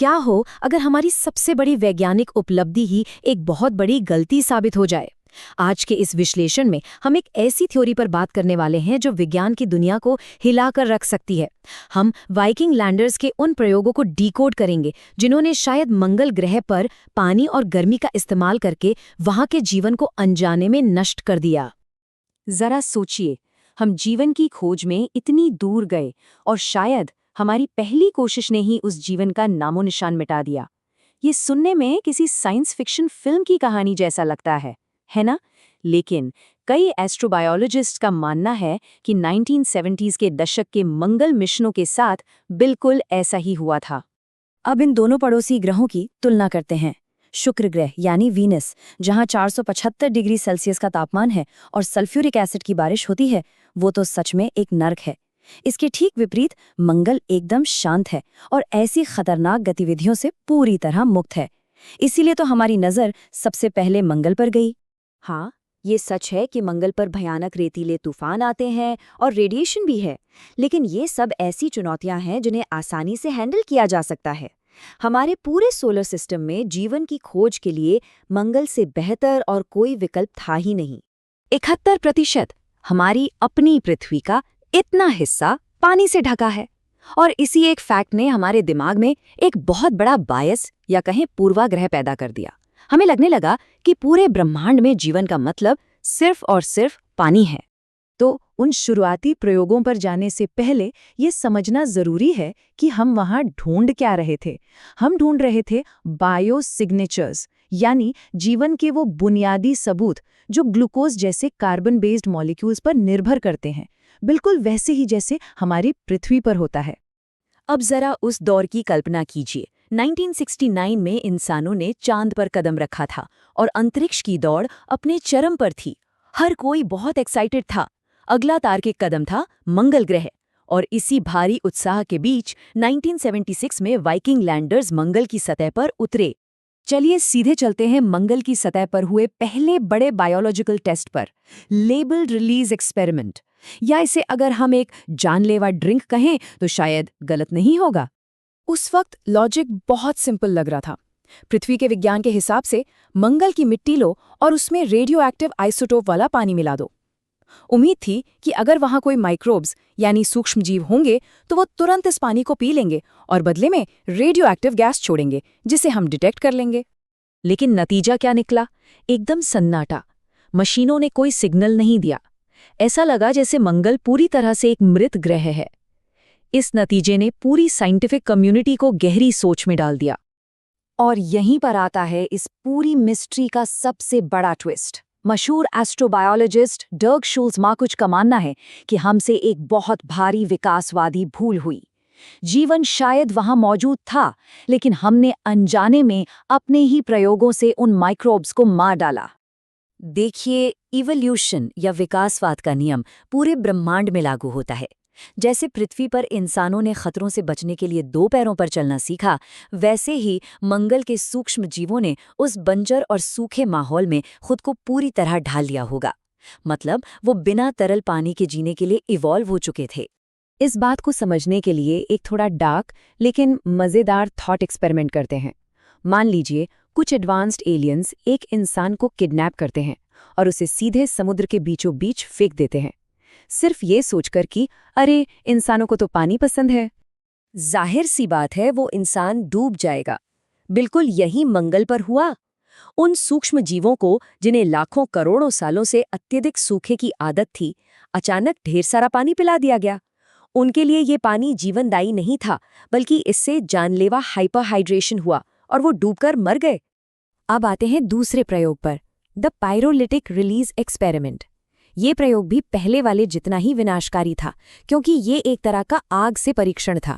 क्या हो अगर हमारी सबसे बड़ी वैज्ञानिक उपलब्धि ही एक बहुत बड़ी गलती साबित हो जाए। आज के इस विश्लेषण में हम एक ऐसी थ्योरी पर बात करने वाले हैं जो विज्ञान की दुनिया को हिलाकर रख सकती है। हम वाइकिंग लैंडर्स के उन प्रयोगों को डिकोड करेंगे जिन्होंने शायद मंगल ग्रह पर पानी और गर्मी का इस्तेमाल करके वहां के जीवन को अनजाने में नष्ट कर दिया। जरा सोचिए, हम जीवन की खोज में इतनी दूर गए और शायद हमारी पहली कोशिश ने ही उस जीवन का नामो निशान मिटा दिया। ये सुनने में किसी साइंस फिक्शन फिल्म की कहानी जैसा लगता है ना? लेकिन कई एस्ट्रोबायोलॉजिस्ट का मानना है कि 1970s के दशक के मंगल मिशनों के साथ बिल्कुल ऐसा ही हुआ था। अब इन दोनों पड़ोसी ग्रहों की तुलना करते हैं। शुक्र ग्रह यानी वीनस, जहां 475 डिग्री सेल्सियस का तापमान है और सल्फ्यूरिक एसिड की बारिश होती है, वो तो सच में एक नर्क है। इसके ठीक विपरीत मंगल एकदम शांत है और ऐसी खतरनाक गतिविधियों से पूरी तरह मुक्त है। इसीलिए तो हमारी नज़र सबसे पहले मंगल पर गई। हाँ, ये सच है कि मंगल पर भयानक रेतीले तूफान आते हैं और रेडिएशन भी है, लेकिन ये सब ऐसी चुनौतियां हैं जिन्हें आसानी से हैंडल किया जा सकता है। हमारे पूरे सोलर सिस्टम में जीवन की खोज के लिए मंगल से बेहतर और कोई विकल्प था ही नहीं। 71% हमारी अपनी पृथ्वी का इतना हिस्सा पानी से ढका है, और इसी एक फैक्ट ने हमारे दिमाग में एक बहुत बड़ा बायस या कहें पूर्वाग्रह पैदा कर दिया। हमें लगने लगा कि पूरे ब्रह्मांड में जीवन का मतलब सिर्फ और सिर्फ पानी है। तो उन शुरुआती प्रयोगों पर जाने से पहले ये समझना जरूरी है कि हम वहां ढूंढ क्या रहे थे। हम ढूंढ रहे थे बायो सिग्नेचर्स, यानी जीवन के वो बुनियादी सबूत जो ग्लूकोज जैसे कार्बन बेस्ड मॉलिक्यूल्स पर निर्भर करते हैं, बिल्कुल वैसे ही जैसे हमारी पृथ्वी पर होता है। अब जरा उस दौर की कल्पना कीजिए। 1969 में इंसानों ने चांद पर कदम रखा था और अंतरिक्ष की दौड़ अपने चरम पर थी। हर कोई बहुत एक्साइटेड था। अगला तार्किक कदम था मंगल ग्रह, और इसी भारी उत्साह के बीच 1976 में वाइकिंग लैंडर्स मंगल की सतह पर उतरे। चलिए सीधे चलते हैं मंगल की सतह पर हुए पहले बड़े बायोलॉजिकल टेस्ट पर, लेबल्ड रिलीज एक्सपेरिमेंट, या इसे अगर हम एक जानलेवा ड्रिंक कहें तो शायद गलत नहीं होगा। उस वक्त लॉजिक बहुत सिंपल लग रहा था। पृथ्वी के विज्ञान के हिसाब से मंगल की मिट्टी लो और उसमें रेडियो एक्टिव आइसोटोप वाला पानी मिला दो। उम्मीद थी कि अगर वहां कोई माइक्रोब्स यानी सूक्ष्म जीव होंगे तो वो तुरंत इस पानी को पी लेंगे और बदले में रेडियो एक्टिव गैस छोड़ेंगे जिसे हम डिटेक्ट कर लेंगे। लेकिन नतीजा क्या निकला? एकदम सन्नाटा। मशीनों ने कोई सिग्नल नहीं दिया। ऐसा लगा जैसे मंगल पूरी तरह से एक मृत ग्रह है। इस नतीजे ने पूरी साइंटिफिक कम्युनिटी को गहरी सोच में डाल दिया। और यहीं पर आता है इस पूरी मिस्ट्री का सबसे बड़ा ट्विस्ट। मशहूर एस्ट्रोबायोलॉजिस्ट डर्क शूल्ज़-मार्कुच का मानना है कि हमसे एक बहुत भारी विकासवादी भूल हुई। जीवन शायद वहां मौजूद था, लेकिन हमने अनजाने में अपने ही प्रयोगों से उन माइक्रोब्स को मार डाला। देखिए, इवोल्यूशन या विकासवाद का नियम पूरे ब्रह्मांड में लागू होता है। जैसे पृथ्वी पर इंसानों ने खतरों से बचने के लिए 2 पैरों पर चलना सीखा, वैसे ही मंगल के सूक्ष्म जीवों ने उस बंजर और सूखे माहौल में खुद को पूरी तरह ढाल लिया होगा। मतलब वो बिना तरल पानी के जीने के लिए इवॉल्व हो चुके थे। इस बात को समझने के लिए एक थोड़ा डार्क लेकिन मज़ेदार थॉट एक्सपेरिमेंट करते हैं। मान लीजिए कुछ एडवांस्ड एलियंस एक इंसान को किडनैप करते हैं और उसे सीधे समुद्र के बीचों बीच फेंक देते हैं, सिर्फ ये सोचकर कि अरे, इंसानों को तो पानी पसंद है। जाहिर सी बात है वो इंसान डूब जाएगा। बिल्कुल यही मंगल पर हुआ। उन सूक्ष्म जीवों को जिन्हें लाखों करोड़ों सालों से अत्यधिक सूखे की आदत थी, अचानक ढेर सारा पानी पिला दिया गया। उनके लिए ये पानी जीवनदायी नहीं था, बल्कि इससे जानलेवा हाइपरहाइड्रेशन हुआ और वो डूबकर मर गए। अब आते हैं दूसरे प्रयोग पर, द पायरोलिटिक रिलीज एक्सपेरिमेंट। ये प्रयोग भी पहले वाले जितना ही विनाशकारी था, क्योंकि ये एक तरह का आग से परीक्षण था।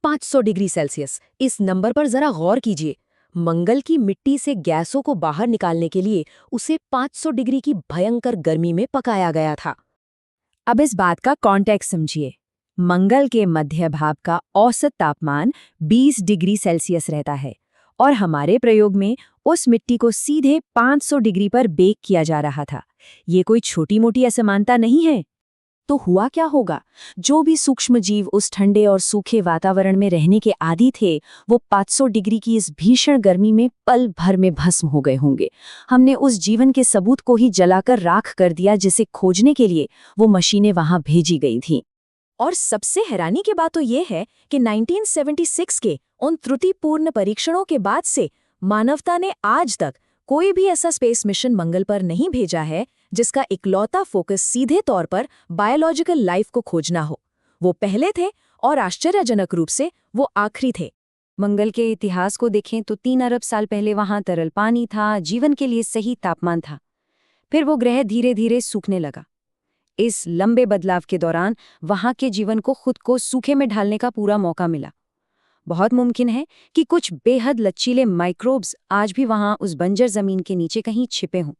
500 डिग्री सेल्सियस, इस नंबर पर जरा गौर कीजिए। मंगल की मिट्टी से गैसों को बाहर निकालने के लिए उसे 500 डिग्री की भयंकर गर्मी में पकाया गया था। अब इस बात का कॉन्टेक्स्ट समझिए। मंगल के मध्य भाग का औसत तापमान 20 डिग्री सेल्सियस रहता है और हमारे प्रयोग में उस मिट्टी को सीधे 500 डिग्री पर बेक किया जा रहा था। ये कोई छोटी मोटी असमानता नहीं है। तो हुआ क्या होगा? जो भी सूक्ष्म जीव उस ठंडे और सूखे वातावरण में रहने के आदी थे, वो 500 डिग्री की इस भीषण गर्मी में पल भर में भस्म हो गए होंगे। हमने उस जीवन के सबूत को ही जलाकर राख कर दिया, जिसे खोजने के लिए वो मशीनें वहां भेजी गई थीं। और सबसे हैरानी की बात तो ये है कि 1976 के उन त्रुटिपूर्ण परीक्षणों के बाद से मानवता ने आज तक कोई भी ऐसा स्पेस मिशन मंगल पर नहीं भेजा है जिसका इकलौता फोकस सीधे तौर पर बायोलॉजिकल लाइफ को खोजना हो। वो पहले थे और आश्चर्यजनक रूप से वो आखिरी थे। मंगल के इतिहास को देखें तो 3 अरब साल पहले वहां तरल पानी था, जीवन के लिए सही तापमान था। फिर वो ग्रह धीरे धीरे सूखने लगा। इस लंबे बदलाव के दौरान वहां के जीवन को खुद को सूखे में ढालने का पूरा मौका मिला। बहुत मुमकिन है कि कुछ बेहद लचीले माइक्रोब्स आज भी वहां उस बंजर जमीन के नीचे कहीं छिपे हों।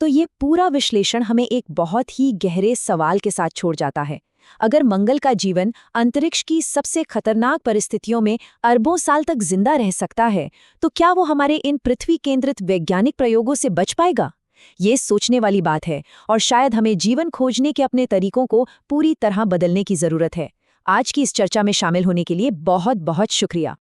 तो ये पूरा विश्लेषण हमें एक बहुत ही गहरे सवाल के साथ छोड़ जाता है। अगर मंगल का जीवन अंतरिक्ष की सबसे खतरनाक परिस्थितियों में अरबों साल तक जिंदा रह सकता है, तो क्या वो हमारे इन पृथ्वी केंद्रित वैज्ञानिक प्रयोगों से बच पाएगा? ये सोचने वाली बात है और शायद हमें जीवन खोजने के अपने तरीकों को पूरी तरह बदलने की जरूरत है। आज की इस चर्चा में शामिल होने के लिए बहुत बहुत शुक्रिया।